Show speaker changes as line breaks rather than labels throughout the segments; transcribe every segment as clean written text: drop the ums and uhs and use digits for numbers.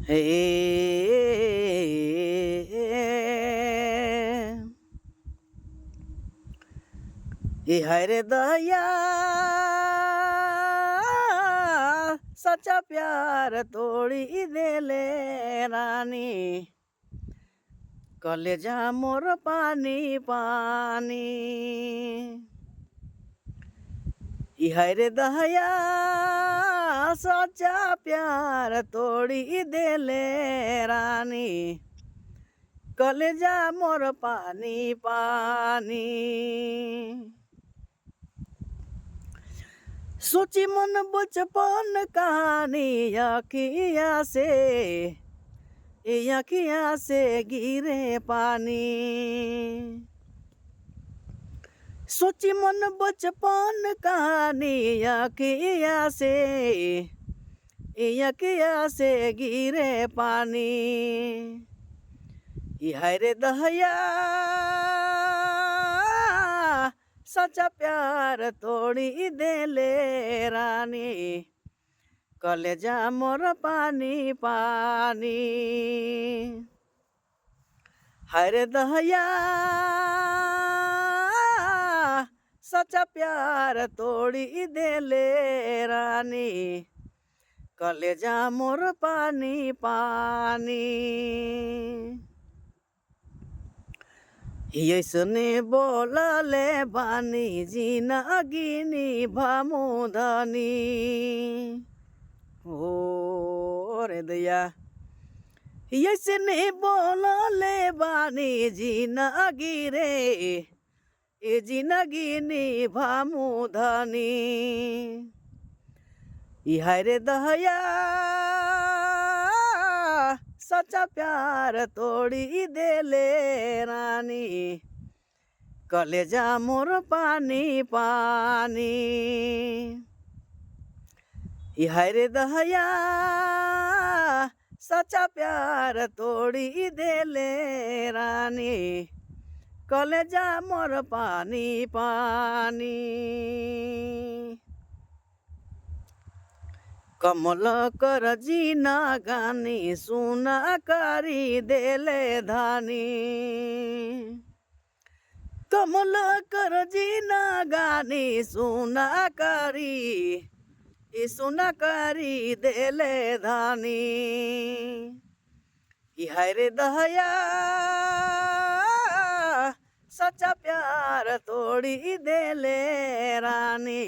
हे ये हाय रे दया सच्चा प्यार तोड़ी देले रानी कलेजा मोर पानी पानी ये हाय रे दया सच्चा प्यार तोड़ी देले रानी कलेजा मोर पानी पानी सोची मन बचपन कहानी अखिया से गिरे पानी सोची मन बचपन कहानी अखिया से गिरे पानी हाय रे दहया सच्चा प्यार तोड़ी देले रानी कलेजा मोर पानी पानी हाय रे दहया सच्चा प्यार तोड़ी देले रानी कलेजा मोर पानी पानी यसने बोलले बानी जिनगिनी भामुधनी हो रे दया यसने बोलले बानी जिनगी रे ए जिनगिनी भामुधनी हाय रे दहया सच्चा प्यार तोड़ी देले रानी कलेजा मोर पानी पानी हाय रे दहया सच्चा प्यार तोड़ी देले रानी कलेजा मोर पानी पानी कमल कर जीना गानी सुना करी देले धानी कमल कर जीना गानी सुना करी देले धानी हाय रे दहया सच्चा प्यार तोड़ी देले रानी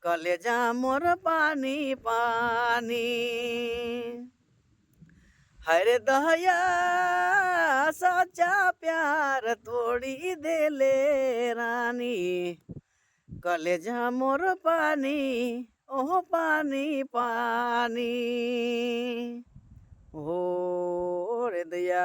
कलेजा मोर पानी पानी हाय रे दहया सच्चा प्यार तोड़ी देले रानी कलेजा मोर पानी ओह पानी पानी हो रे दया।